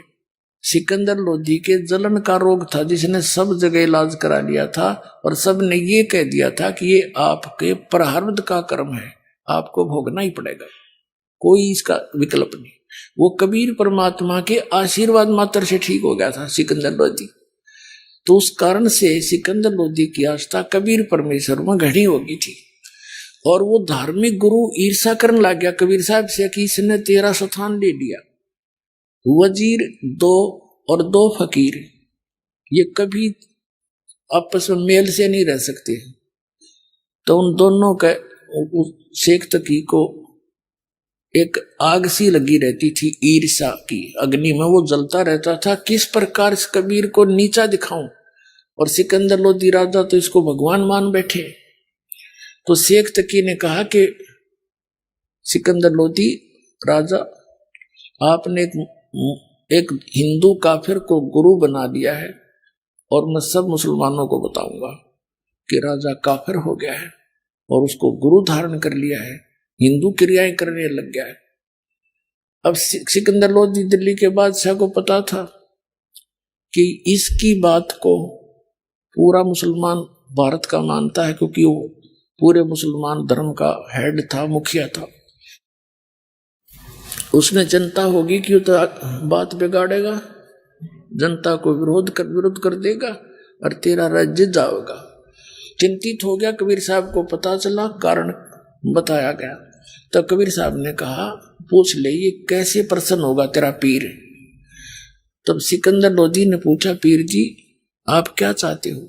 B: सिकंदर लोधी के जलन का रोग था, जिसने सब जगह इलाज करा लिया था और सब ने ये कह दिया था कि ये आपके प्रारब्ध का कर्म है, आपको भोगना ही पड़ेगा, कोई इसका विकल्प नहीं। वो कबीर परमात्मा के आशीर्वाद मात्र से ठीक हो गया था सिकंदर लोधी। तो उस कारण से सिकंदर लोधी की आस्था कबीर परमेश्वर में घड़ी हो गई थी। और वो धार्मिक गुरु ईर्षा करने लग गया कबीर साहब से कि इसने तेरा स्थान ले लिया। वजीर दो और दो फकीर ये कभी आपस में मेल से नहीं रह सकते। तो उन दोनों के शेख तकी को एक आग सी लगी रहती थी, ईर्षा की अग्नि में वो जलता रहता था, किस प्रकार इस कबीर को नीचा दिखाऊं। और सिकंदर लोधी राजा तो इसको भगवान मान बैठे। तो शेख तकी ने कहा कि सिकंदर लोधी राजा, आपने एक हिंदू काफिर को गुरु बना दिया है और मैं सब मुसलमानों को बताऊंगा कि राजा काफिर हो गया है और उसको गुरु धारण कर लिया है, हिंदू क्रियाएं करने लग गया है। अब सिकंदर लोधी दिल्ली के बादशाह को पता था कि इसकी बात को पूरा मुसलमान भारत का मानता है, क्योंकि वो पूरे मुसलमान धर्म का हेड था, मुखिया था। उसने जनता होगी कि तो बात बिगाड़ेगा, जनता को विरोध कर देगा और तेरा राज्य जाओगा। चिंतित हो गया। कबीर साहब को पता चला, कारण बताया गया। तो कबीर साहब ने कहा, पूछ ले ये कैसे प्रसन्न होगा तेरा पीर। तब सिकंदर लोधी ने पूछा, पीर जी आप क्या चाहते हो?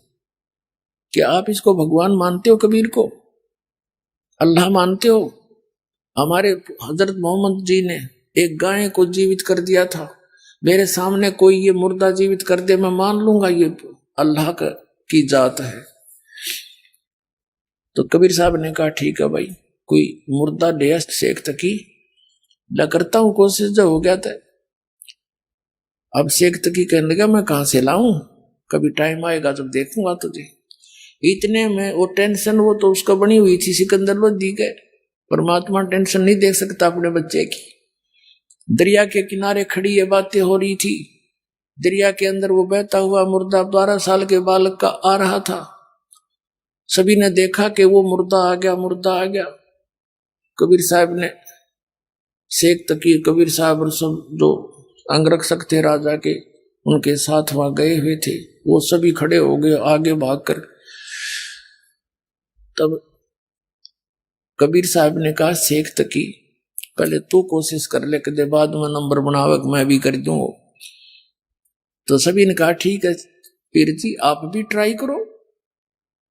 B: क्या आप इसको भगवान मानते हो? कबीर को अल्लाह मानते हो? हमारे हजरत मोहम्मद जी ने एक गाय को जीवित कर दिया था, मेरे सामने कोई ये मुर्दा जीवित कर दे, मैं मान लूंगा ये अल्लाह की जात है। तो कबीर साहब ने कहा ठीक है भाई, कोई मुर्दा ले शेख तकी, ला करता हूं कोशिश, जो हो गया था। अब शेख तकी कहने लगा मैं कहां से लाऊं, कभी टाइम आएगा जब देखूंगा तुझे। इतने में वो टेंशन, वो तो उसका बनी हुई थी सिकंदर लोधी के। परमात्मा टेंशन नहीं देख सकता अपने बच्चे की। दरिया के किनारे खड़ी ये बातें हो रही थी। दरिया के अंदर वो बहता हुआ मुर्दा 12 साल के बालक का आ रहा था। सभी ने देखा कि वो मुर्दा आ गया, मुर्दा आ गया। कबीर साहब ने, शेख तकी, कबीर साहब और सब जो अंगरक्षक थे राजा के, उनके साथ वहां गए हुए थे, वो सभी खड़े हो गए आगे भागकर। तब कबीर साहब ने कहा, शेख तकी पहले तू कोशिश कर ले, कदे बाद में नंबर बनावे मैं भी कर दूं। तो सभी ने कहा ठीक है पीर जी आप भी ट्राई करो।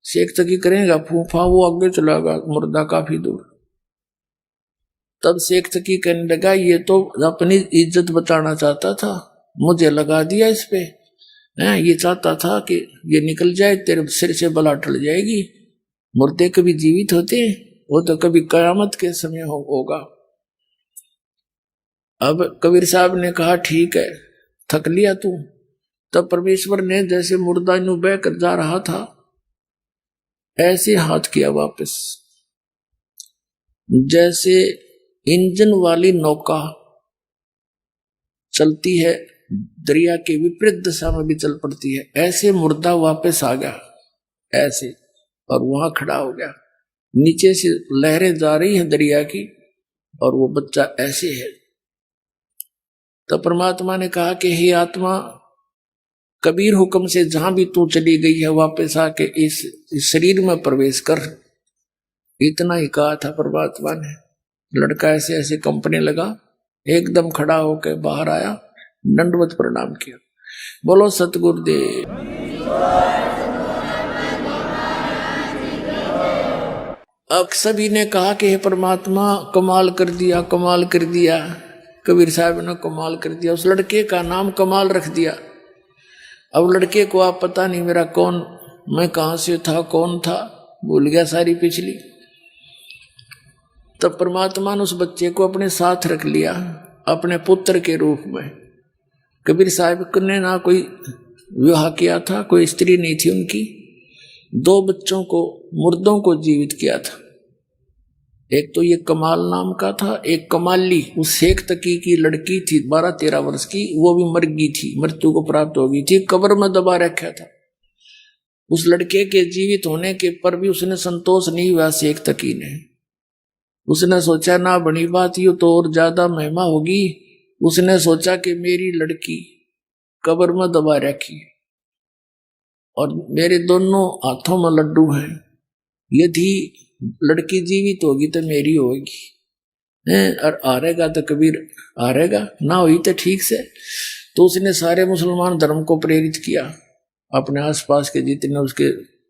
B: शेख तकी करेगा, फूफा वो आगे चलागा, मुर्दा काफी दूर। तब शेख तकी कहने लगा, ये तो अपनी इज्जत बचाना चाहता था, मुझे लगा दिया इस पे। ये चाहता था कि ये निकल जाए, तेरे सिर से बला टल जाएगी। मुर्दे कभी जीवित होते, वो तो कभी कयामत के समय होगा। अब कबीर साहब ने कहा ठीक है, थक लिया तू। तब परमेश्वर ने जैसे मुर्दा नु बह कर जा रहा था, ऐसे हाथ किया वापस, जैसे इंजन वाली नौका चलती है, दरिया के विपरीत दिशा में भी चल पड़ती है, ऐसे मुर्दा वापस आ गया ऐसे, और वहां खड़ा हो गया। नीचे से लहरें जा रही हैं दरिया की, और वो बच्चा ऐसे है। तो परमात्मा ने कहा कि हे आत्मा, कबीर हुक्म से जहां भी तू चली गई है वापस आके इस शरीर में प्रवेश कर। इतना ही कहा था परमात्मा ने। लड़का ऐसे ऐसे कंपने लगा, एकदम खड़ा होकर बाहर आया, दंडवत प्रणाम किया। बोलो सतगुरुदेव। अब सभी ने कहा कि हे परमात्मा कमाल कर दिया, कमाल कर दिया। कबीर साहब ने कमाल कर दिया। उस लड़के का नाम कमाल रख दिया। अब लड़के को आप पता नहीं मेरा कौन, मैं कहां से था, कौन था, भूल गया सारी पिछली। तब परमात्मा ने उस बच्चे को अपने साथ रख लिया, अपने पुत्र के रूप में। कबीर साहब ने ना कोई विवाह किया था, कोई स्त्री नहीं थी उनकी। 2 बच्चों को, मुर्दों को जीवित किया था। एक तो ये कमाल नाम का था, एक कमाली उस शेख तकी की लड़की थी 12-13 वर्ष की, वो भी मर गई थी, मृत्यु को प्राप्त हो गई थी, कब्र में दबा रखा था। उस लड़के के जीवित होने के पर भी उसने संतोष नहीं हुआ शेख तकी ने। उसने सोचा ना बड़ी बात, ये तो और ज्यादा महिमा होगी। उसने सोचा कि मेरी लड़की कब्र में दबा रखी और मेरे दोनों हाथों में लड्डू हैं, यदि लड़की जीवित होगी तो मेरी होगी और हारेगा तो कबीर हारेगा, ना हुई तो ठीक से। तो उसने सारे मुसलमान धर्म को प्रेरित किया, अपने आसपास के जितने उसके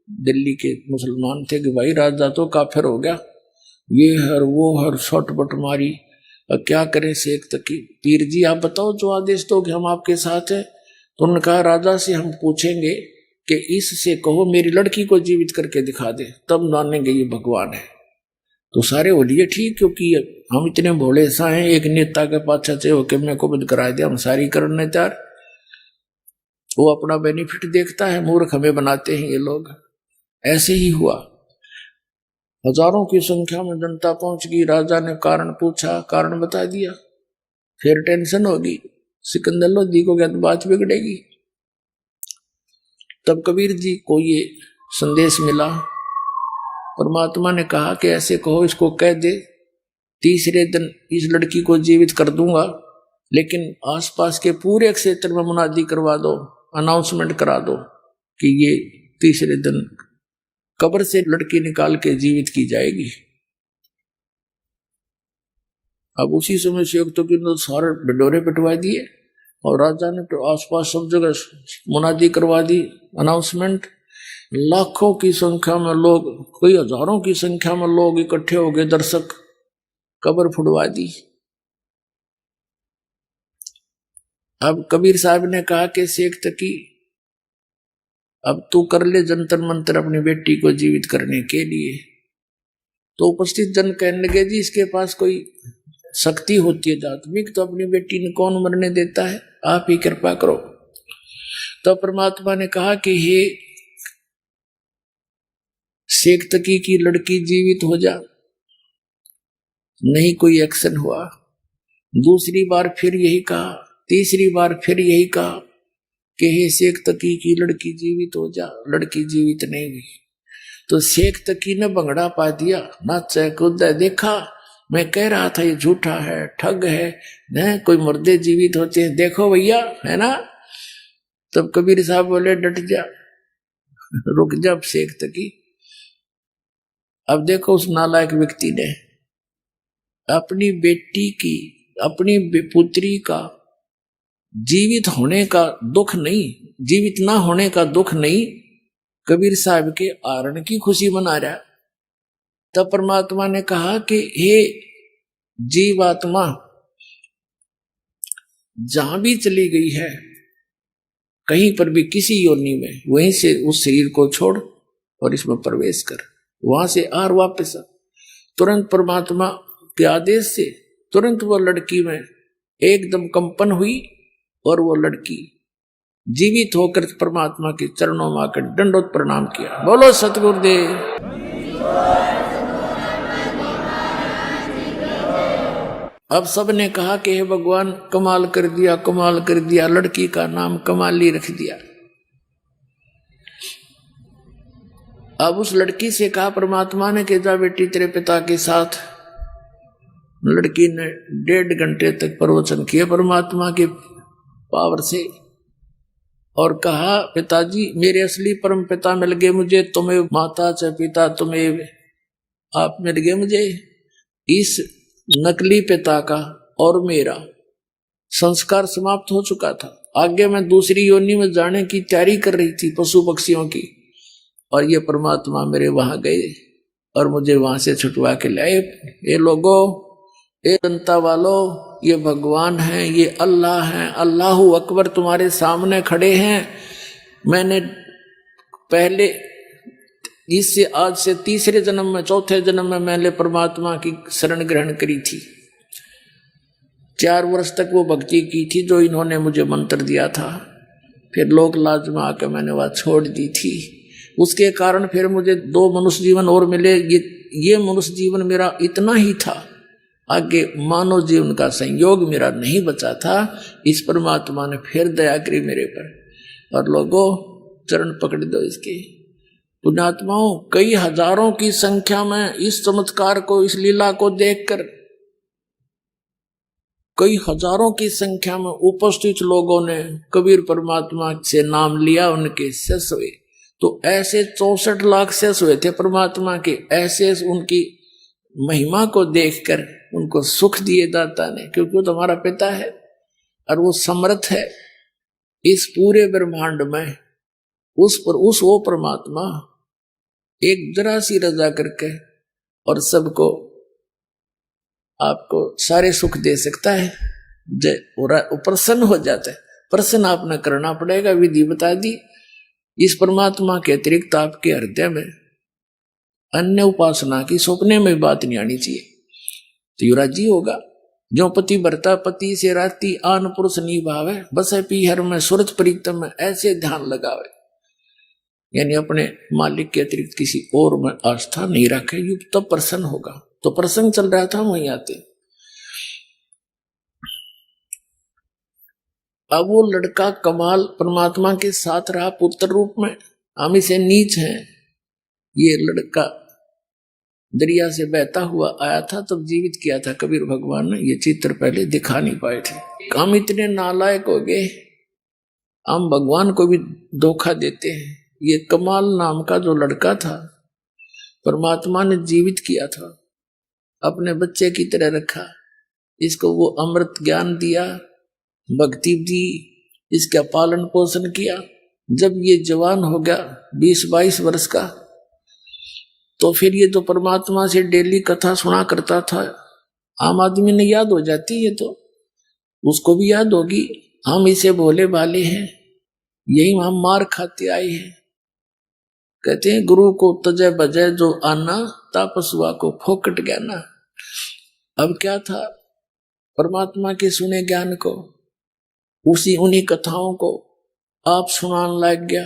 B: दिल्ली के मुसलमान थे कि भाई राजा तो काफिर हो गया, ये हर वो हर शॉटपट मारी, और क्या करें शेख तकी, पीर जी आप बताओ जो आदेश दो कि हम आपके साथ हैं। तो उन्होंने कहा राजा से हम पूछेंगे कि इससे कहो मेरी लड़की को जीवित करके दिखा दे, तब मानेंगे ये भगवान है। तो सारे बोलिए ठीक, क्योंकि हम इतने भोले सा हैं, एक नेता के पाछा से होके मेरे को बंद करा दिया, हम सारी करने तैयार। वो अपना बेनिफिट देखता है, मूर्ख हमें बनाते हैं ये लोग। ऐसे ही हुआ, हजारों की संख्या में जनता पहुंच गई। राजा ने कारण पूछा, कारण बता दिया, फिर टेंशन होगी, सिकंदर लोधी को क्या तो बात बिगड़ेगी। तब कबीर जी को ये संदेश मिला, परमात्मा ने कहा कि ऐसे कहो, इसको कह दे तीसरे दिन इस लड़की को जीवित कर दूंगा, लेकिन आसपास के पूरे क्षेत्र में मुनादी करवा दो, अनाउंसमेंट करा दो कि ये तीसरे दिन कब्र से लड़की निकाल के जीवित की जाएगी। अब उसी समय से तो सारे ढिंडोरे पिटवा दिए और राजा ने तो आसपास सब जगह मुनादी करवा दी, अनाउंसमेंट। लाखों की संख्या में लोग, कोई हजारों की संख्या में लोग इकट्ठे हो गए, दर्शक, कब्र फुड़वा दी। अब कबीर साहब ने कहा कि शेख तकी अब तू कर ले जंतर मंतर अपनी बेटी को जीवित करने के लिए। तो उपस्थित जन कहने लगे जी इसके पास कोई शक्ति होती है आत्मिक, तो अपनी बेटी ने कौन मरने देता है, आप ही कृपा करो। तो परमात्मा ने कहा कि हे शेख तकी की लड़की जीवित हो जा। नहीं कोई एक्शन हुआ। दूसरी बार फिर यही कहा, तीसरी बार फिर यही कहा कि हे शेख तकी की लड़की जीवित हो जा। लड़की जीवित नहीं हुई। तो शेख तकी ने भंगड़ा पा दिया, नाचा कूदा, देखा मैं कह रहा था ये झूठा है, ठग है, कोई मुर्दे जीवित होते हैं, देखो भैया, है ना। तब कबीर साहब बोले डट जा, रुक जा शेख तकी। अब देखो उस नालायक व्यक्ति ने अपनी बेटी की, अपनी पुत्री का जीवित होने का दुख नहीं, जीवित ना होने का दुख नहीं, कबीर साहब के आरण की खुशी मना रहा। तब परमात्मा ने कहा कि हे जीवात्मा, जहां भी चली गई है, कहीं पर भी किसी योनि में, वहीं से उस शरीर को छोड़ और इसमें प्रवेश कर, वहां से आर वापस आ। तुरंत परमात्मा के आदेश से तुरंत वो लड़की में एकदम कंपन हुई और वो लड़की जीवित होकर परमात्मा के चरणों में आकर दंडोत प्रणाम किया। बोलो सतगुरुदेव। अब सब ने कहा कि हे भगवान कमाल कर दिया, कमाल कर दिया, लड़की का नाम कमाली रख दिया। अब उस लड़की से कहा परमात्मा ने कि जा बेटी तेरे पिता के साथ। लड़की ने 1.5 घंटे तक प्रवचन किया परमात्मा के पावर से और कहा पिताजी मेरे असली परम पिता मिल गए मुझे, तुम्हें माता चाहे पिता, तुम्हें आप मिल गए मुझे। इस नकली पिता का और मेरा संस्कार समाप्त हो चुका था। आगे मैं दूसरी योनि में जाने की तैयारी कर रही थी पशु पक्षियों की, और ये परमात्मा मेरे वहां गए और मुझे वहां से छुटवा के लाए। ये लोगों, ये जनता वालों, ये भगवान हैं, ये अल्लाह हैं, अल्लाहू अकबर तुम्हारे सामने खड़े हैं। मैंने पहले इससे आज से तीसरे जन्म में, चौथे जन्म में मैंने परमात्मा की शरण ग्रहण करी थी। 4 वर्ष तक वो भक्ति की थी जो इन्होंने मुझे मंत्र दिया था। फिर लोक लाज में आकर मैंने वह छोड़ दी थी। उसके कारण फिर मुझे 2 मनुष्य जीवन और मिले। ये मनुष्य जीवन मेरा इतना ही था, आगे मानव जीवन का संयोग मेरा नहीं बचा था। इस परमात्मा ने फिर दया करी मेरे पर। और लोगों, चरण पकड़ दो इसके। पुण्यात्माओं, कई हजारों की संख्या में इस चमत्कार को, इस लीला को देखकर कई हजारों की संख्या में उपस्थित लोगों ने कबीर परमात्मा से नाम लिया, उनके शिष्य हुए। तो ऐसे 64 लाख शिष्य हुए थे परमात्मा के। ऐसे उनकी महिमा को देखकर उनको सुख दिए दाता ने, क्योंकि वो तुम्हारा पिता है और वो समर्थ है इस पूरे ब्रह्मांड में। वो परमात्मा एक जरा सी रजा करके और सबको, आपको सारे सुख दे सकता है। वो प्रसन्न हो जाता है। प्रसन्न आपने करना पड़ेगा, विधि बता दी। इस परमात्मा के अतिरिक्त आपके हृदय में अन्य उपासना की सपने में बात नहीं आनी चाहिए, तो यो राजी होगा। जो पति भरता पति से राती, आन पुरुष निभावे, बस पीहर में सूरज प्रीतम में, ऐसे ध्यान लगावे। यानी अपने मालिक के अतिरिक्त किसी और में आस्था नहीं रखे, युग तब प्रसन्न होगा। तो प्रसंग चल रहा था, वहीं आते। अब वो लड़का कमाल परमात्मा के साथ रहा पुत्र रूप में। हम इसे नीच हैं। ये लड़का दरिया से बहता हुआ आया था, तब जीवित किया था कबीर भगवान ने। ये चित्र पहले दिखा नहीं पाए थे। हम इतने नालायक हो गए, हम भगवान को भी धोखा देते हैं। ये कमाल नाम का जो लड़का था, परमात्मा ने जीवित किया था, अपने बच्चे की तरह रखा। इसको वो अमृत ज्ञान दिया, भक्ति दी, इसका पालन पोषण किया। जब ये जवान हो गया 20-22 वर्ष का, तो फिर ये तो परमात्मा से डेली कथा सुना करता था। आम आदमी ने याद हो जाती है, तो उसको भी याद होगी। हम इसे भोले भाले हैं, यही हम मार खाते आए हैं। कहते हैं गुरु को तजय बजय जो आना, तापसुआ को फोकट ज्ञाना। अब क्या था, परमात्मा के सुने ज्ञान को, उन्हीं कथाओं को आप सुनाने लग गया।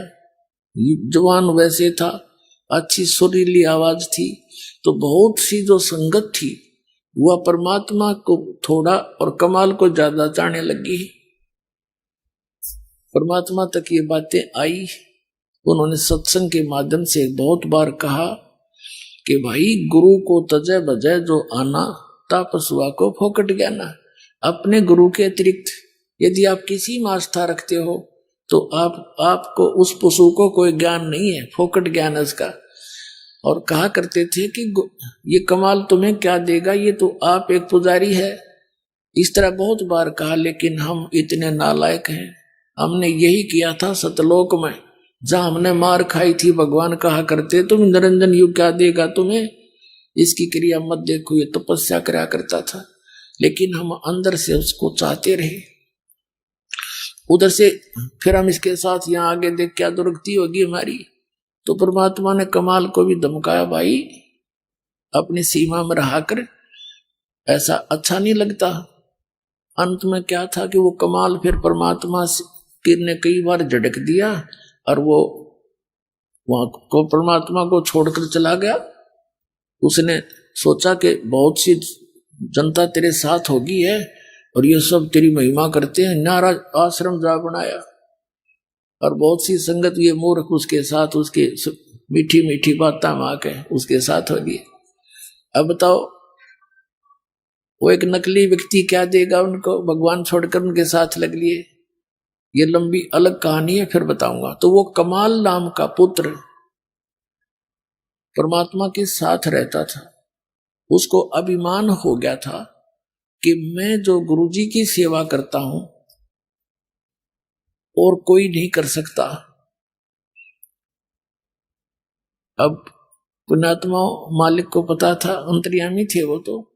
B: जवान वैसे था, अच्छी सुरीली आवाज थी, तो बहुत सी जो संगत थी वह परमात्मा को थोड़ा और कमाल को ज्यादा चाहने लगी। परमात्मा तक ये बातें आई। उन्होंने सत्संग के माध्यम से बहुत बार कहा कि भाई गुरु को तजय बजय जो आना, तापसुआ को फोकट ज्ञाना। अपने गुरु के अतिरिक्त यदि आप किसी में आस्था रखते हो तो आपको उस पशु को कोई ज्ञान नहीं है, फोकट ज्ञान है उसका। और कहा करते थे कि ये कमाल तुम्हें क्या देगा, ये तो आप एक पुजारी है। इस तरह बहुत बार कहा, लेकिन हम इतने नालायक हैं। हमने यही किया था सतलोक में, जहां हमने मार खाई थी। भगवान कहा करते, तुम निरंजन युग क्या देगा तुम्हें, इसकी क्रिया मत देखो। ये तपस्या करा करता था, लेकिन हम अंदर से उसको चाहते रहे। उधर से फिर हम इसके साथ यहाँ आगे देख क्या दुर्गति होगी हमारी। तो परमात्मा ने कमाल को भी धमकाया, भाई अपनी सीमा में रहा कर, ऐसा अच्छा नहीं लगता। अंत में क्या था कि वो कमाल फिर परमात्मा ने कई बार झटक दिया और वो वहां को परमात्मा को छोड़कर चला गया। उसने सोचा कि बहुत सी जनता तेरे साथ होगी है और ये सब तेरी महिमा करते हैं, नारा आश्रम जा बनाया। और बहुत सी संगत ये मूर्ख उसके साथ, उसके मीठी मीठी बातें माँ के उसके साथ हो गई। अब बताओ वो एक नकली व्यक्ति क्या देगा उनको, भगवान छोड़कर उनके साथ लग लिए। ये लंबी अलग कहानी है, फिर बताऊंगा। तो वो कमाल नाम का पुत्र परमात्मा के साथ रहता था। उसको अभिमान हो गया था कि मैं जो गुरुजी की सेवा करता हूं और कोई नहीं कर सकता। अब पुण्यात्मा मालिक को पता था, अंतर्यामी थे वो, तो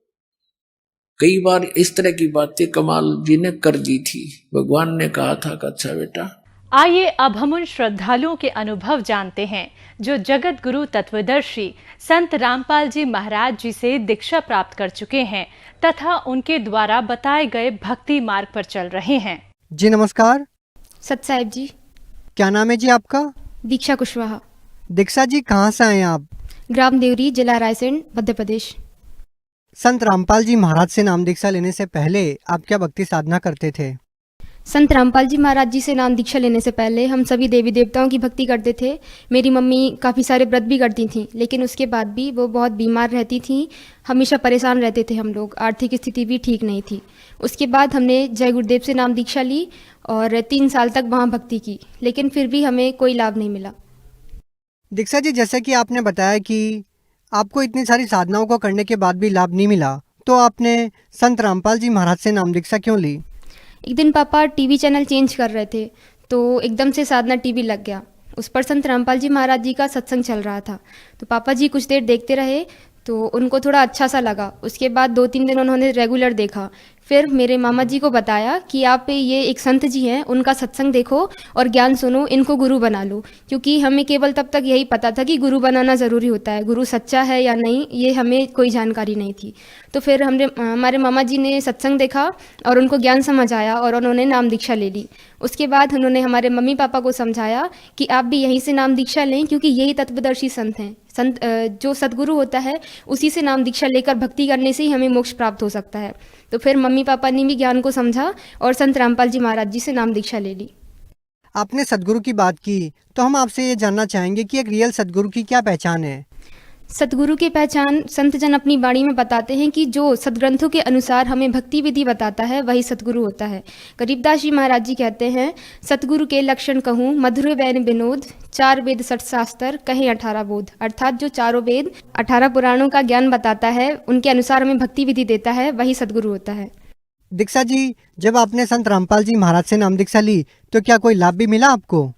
B: कई बार इस तरह की बातें कमाल जी ने कर दी थी। भगवान ने कहा था कि अच्छा बेटा।
C: आइए अब हम उन श्रद्धालुओं के अनुभव जानते हैं जो जगत गुरु तत्वदर्शी संत रामपाल जी महाराज जी से दीक्षा प्राप्त कर चुके हैं तथा उनके द्वारा बताए गए भक्ति मार्ग पर चल रहे हैं।
D: जी नमस्कार।
E: सत साहिब जी।
D: क्या नाम है जी आपका?
E: दीक्षा कुशवाहा।
D: दीक्षा जी, कहाँ से आए आप?
E: ग्राम देवरी, जिला रायसेन, मध्य प्रदेश।
D: संत रामपाल जी महाराज से नाम दीक्षा लेने से पहले आप क्या भक्ति साधना करते थे?
E: संत रामपाल जी महाराज जी से नाम दीक्षा लेने से पहले हम सभी देवी देवताओं की भक्ति करते थे। मेरी मम्मी काफ़ी सारे व्रत भी करती थीं, लेकिन उसके बाद भी वो बहुत बीमार रहती थीं। हमेशा परेशान रहते थे हम लोग, आर्थिक स्थिति भी ठीक नहीं थी। उसके बाद हमने जय गुरुदेव से नाम दीक्षा ली और 3 साल तक वहाँ भक्ति की, लेकिन फिर भी हमें कोई लाभ नहीं मिला।
D: दीक्षा जी, जैसे कि आपने बताया कि आपको इतनी सारी साधनाओं को करने के बाद भी लाभ नहीं मिला, तो आपने संत रामपाल जी महाराज से नाम दीक्षा क्यों ली?
E: एक दिन पापा टीवी चैनल चेंज कर रहे थे, तो एकदम से साधना टीवी लग गया। उस पर संत रामपाल जी महाराज जी का सत्संग चल रहा था, तो पापा जी कुछ देर देखते रहे, तो उनको थोड़ा अच्छा सा लगा। उसके बाद 2-3 दिन उन्होंने रेगुलर देखा। फिर मेरे मामा जी को बताया कि आप ये एक संत जी हैं, उनका सत्संग देखो और ज्ञान सुनो, इनको गुरु बना लो। क्योंकि हमें केवल तब तक यही पता था कि गुरु बनाना ज़रूरी होता है, गुरु सच्चा है या नहीं ये हमें कोई जानकारी नहीं थी। तो फिर हमारे मामा जी ने सत्संग देखा और उनको ज्ञान समझ आया और उन्होंने नाम दीक्षा ले ली। उसके बाद उन्होंने हमारे मम्मी पापा को समझाया कि आप भी यहीं से नाम दीक्षा लें, क्योंकि यही तत्वदर्शी संत हैं। संत जो सदगुरु होता है उसी से नाम दीक्षा लेकर भक्ति करने से ही हमें मोक्ष प्राप्त हो सकता है। तो फिर मम्मी पापा ने भी ज्ञान को समझा और संत रामपाल जी महाराज जी से नाम दीक्षा ले ली।
D: आपने सदगुरु की बात की, तो हम आपसे ये जानना चाहेंगे कि एक रियल सदगुरु की क्या पहचान है?
E: सतगुरु की पहचान संत जन अपनी वाणी में बताते हैं कि जो सदग्रंथों के अनुसार हमें भक्ति विधि बताता है वही सतगुरु होता है। गरीबदास जी महाराज जी कहते हैं, सतगुरु के लक्षण कहूँ मधुर वैन विनोद, 4 वेद 6 शास्त्र कहें 18 बोध। अर्थात जो चारों वेद 18 पुराणों का ज्ञान बताता है, उनके अनुसार हमें भक्ति विधि देता है, वही सतगुरु होता है।
D: दीक्षा जी, जब आपने संत रामपाल जी महाराज से नाम दीक्षा ली तो क्या कोई लाभ भी मिला आपको?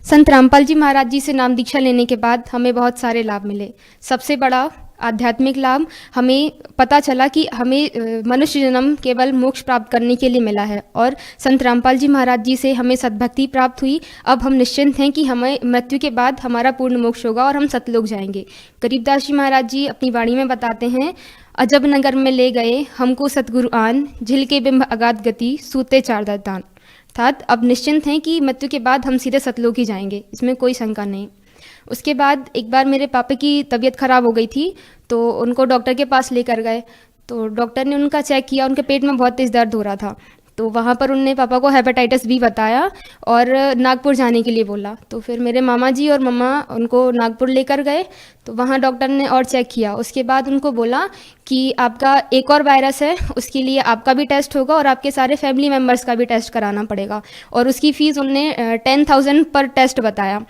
E: संत रामपाल जी महाराज जी से नाम दीक्षा लेने के बाद हमें बहुत सारे लाभ मिले। सबसे बड़ा आध्यात्मिक लाभ, हमें पता चला कि हमें मनुष्य जन्म केवल मोक्ष प्राप्त करने के लिए मिला है और संत रामपाल जी महाराज जी से हमें सद्भक्ति प्राप्त हुई। अब हम निश्चिंत हैं कि हमें मृत्यु के बाद हमारा पूर्ण मोक्ष होगा और हम सतलोक जाएंगे। गरीबदास जी महाराज जी अपनी वाणी में बताते हैं, अजब नगर में ले गए हमको सतगुरु आन, झिलके बिंब अगाध गति सूते 4 दान। अर्थात अब निश्चिंत हैं कि मृत्यु के बाद हम सीधे सतलोक ही जाएंगे, इसमें कोई शंका नहीं। उसके बाद एक बार मेरे पापा की तबीयत ख़राब हो गई थी, तो उनको डॉक्टर के पास लेकर गए। तो डॉक्टर ने उनका चेक किया, उनके पेट में बहुत तेज़ दर्द हो रहा था। तो वहाँ पर उनने पापा को हेपेटाइटिस बी बताया और नागपुर जाने के लिए बोला। तो फिर मेरे मामा जी और मम्मा उनको नागपुर लेकर गए। तो वहाँ डॉक्टर ने और चेक किया। उसके बाद उनको बोला कि आपका एक और वायरस है, उसके लिए आपका भी टेस्ट होगा और आपके सारे फैमिली मेम्बर्स का भी टेस्ट कराना पड़ेगा और उसकी फ़ीस उनने 10,000 पर टेस्ट बताया।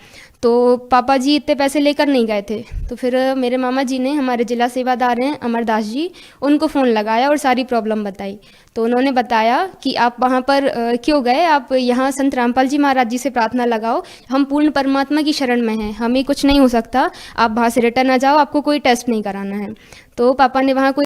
E: तो पापा जी इतने पैसे लेकर नहीं गए थे। तो फिर मेरे मामा जी ने, हमारे जिला सेवादार हैं अमरदास जी, उनको फ़ोन लगाया और सारी प्रॉब्लम बताई। तो उन्होंने बताया कि आप वहाँ पर क्यों गए, आप यहाँ संत रामपाल जी महाराज जी से प्रार्थना लगाओ, हम पूर्ण परमात्मा की शरण में हैं, हमें कुछ नहीं हो सकता, आप वहाँ से रिटर्न आ जाओ, आपको कोई टेस्ट नहीं कराना है। तो पापा ने वहाँ कोई